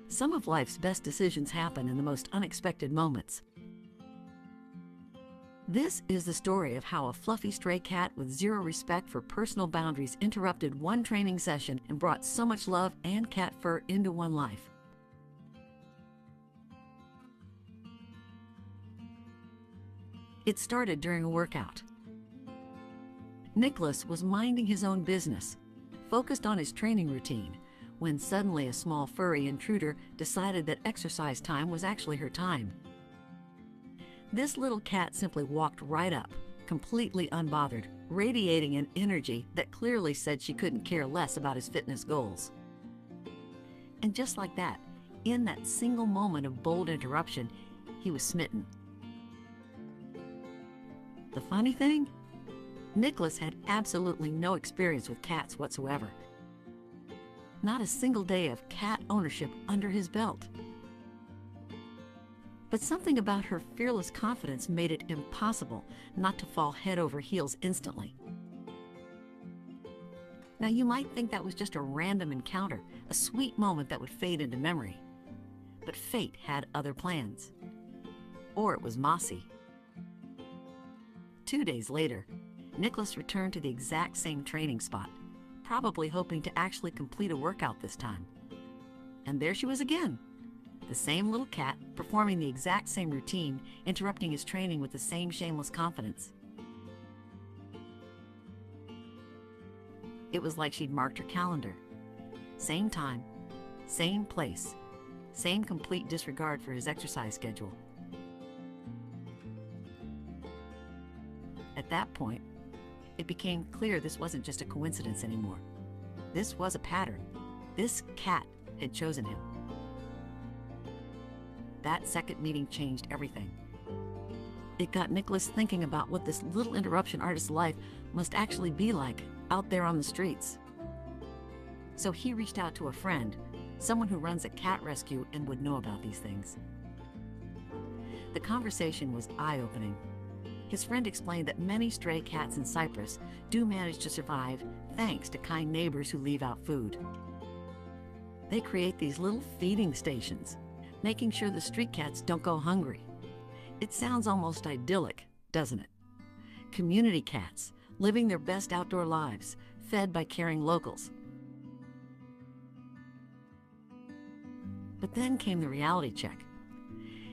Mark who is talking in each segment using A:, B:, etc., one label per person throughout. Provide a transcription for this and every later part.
A: Some of life's best decisions happen in the most unexpected moments. This is the story of how a fluffy stray cat with zero respect for personal boundaries interrupted one training session and brought so much love and cat fur into one life. It started during a workout. Niklas was minding his own business, focused on his training routine, when suddenly a small furry intruder decided that exercise time was actually her time. This little cat simply walked right up, completely unbothered, radiating an energy that clearly said she couldn't care less about his fitness goals. And just like that, in that single moment of bold interruption, he was smitten. The funny thing? Niklas had absolutely no experience with cats whatsoever. Not a single day of cat ownership under his belt. But something about her fearless confidence made it impossible not to fall head over heels instantly. Now you might think that was just a random encounter, a sweet moment that would fade into memory. But fate had other plans. Or it was Mossy. 2 days later, Niklas returned to the exact same training spot, probably hoping to actually complete a workout this time. And there she was again, the same little cat performing the exact same routine, interrupting his training with the same shameless confidence. It was like she'd marked her calendar. Same time, same place, same complete disregard for his exercise schedule. At that point, it became clear this wasn't just a coincidence anymore. This was a pattern. This cat had chosen him. That second meeting changed everything. It got Niklas thinking about what this little interruption artist's life must actually be like out there on the streets. So he reached out to a friend, someone who runs a cat rescue and would know about these things. The conversation was eye-opening. His friend explained that many stray cats in Cyprus do manage to survive thanks to kind neighbors who leave out food. They create these little feeding stations, making sure the street cats don't go hungry. It sounds almost idyllic, doesn't it? Community cats, living their best outdoor lives, fed by caring locals. But then came the reality check.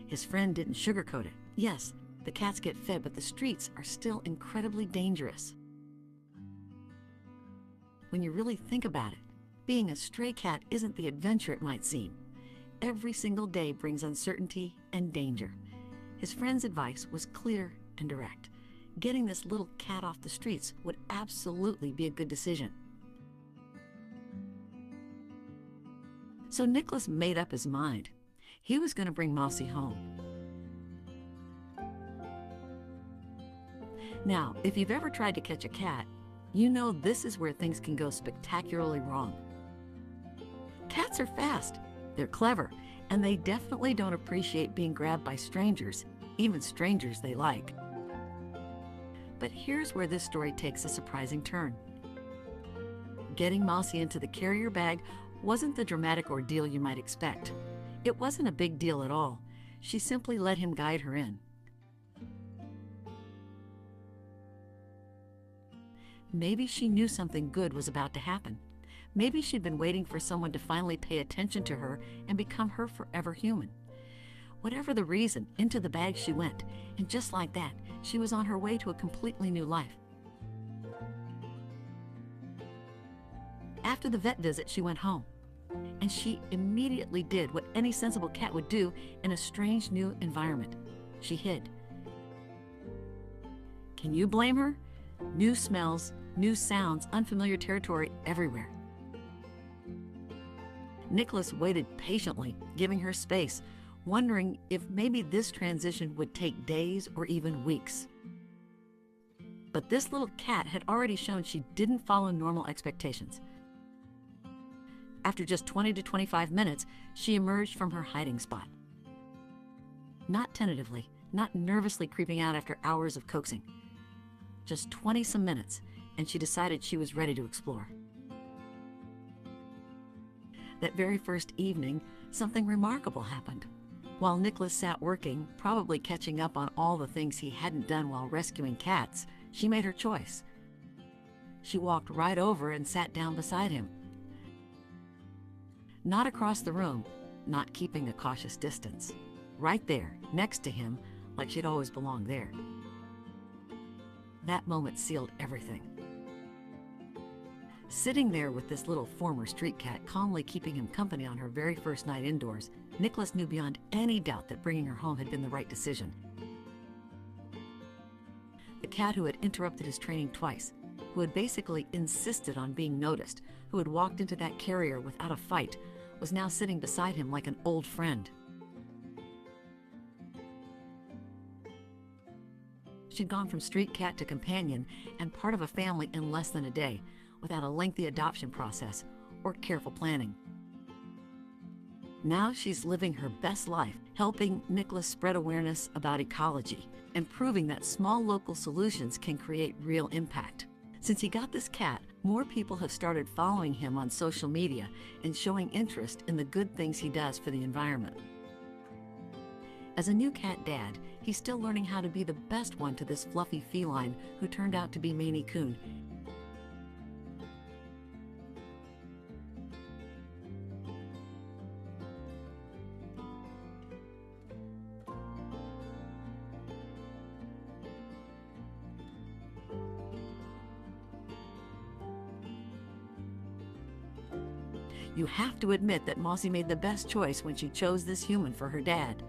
A: His friend didn't sugarcoat it. Yes, the cats get fed, but the streets are still incredibly dangerous. When you really think about it, being a stray cat isn't the adventure it might seem. Every single day brings uncertainty and danger. His friend's advice was clear and direct. Getting this little cat off the streets would absolutely be a good decision. So Niklas made up his mind. He was going to bring Mossy home. Now, if you've ever tried to catch a cat, you know this is where things can go spectacularly wrong. Cats are fast, they're clever, and they definitely don't appreciate being grabbed by strangers, even strangers they like. But here's where this story takes a surprising turn. Getting Mossy into the carrier bag wasn't the dramatic ordeal you might expect. It wasn't a big deal at all. She simply let him guide her in. Maybe she knew something good was about to happen. Maybe she'd been waiting for someone to finally pay attention to her and become her forever human. Whatever the reason, into the bag she went, and just like that, she was on her way to a completely new life. After the vet visit, she went home, and she immediately did what any sensible cat would do in a strange new environment. She hid. Can you blame her? New smells, new sounds, unfamiliar territory everywhere. Niklas waited patiently, giving her space, wondering if maybe this transition would take days or even weeks. But this little cat had already shown she didn't follow normal expectations. After just 20 to 25 minutes, she emerged from her hiding spot. Not tentatively, not nervously creeping out after hours of coaxing. Just 20-some minutes, and she decided she was ready to explore. That very first evening, something remarkable happened. While Niklas sat working, probably catching up on all the things he hadn't done while rescuing cats, she made her choice. She walked right over and sat down beside him. Not across the room, not keeping a cautious distance. Right there, next to him, like she'd always belonged there. That moment sealed everything. Sitting there with this little former street cat calmly keeping him company on her very first night indoors, Niklas knew beyond any doubt that bringing her home had been the right decision. The cat who had interrupted his training twice, who had basically insisted on being noticed, who had walked into that carrier without a fight, was now sitting beside him like an old friend. She'd gone from street cat to companion and part of a family in less than a day, without a lengthy adoption process or careful planning. Now she's living her best life, helping Niklas spread awareness about ecology and proving that small local solutions can create real impact. Since he got this cat, more people have started following him on social media and showing interest in the good things he does for the environment. As a new cat dad, he's still learning how to be the best one to this fluffy feline who turned out to be 𝐬𝐻𝐾𝐿. You have to admit that Mossy made the best choice when she chose this human for her dad.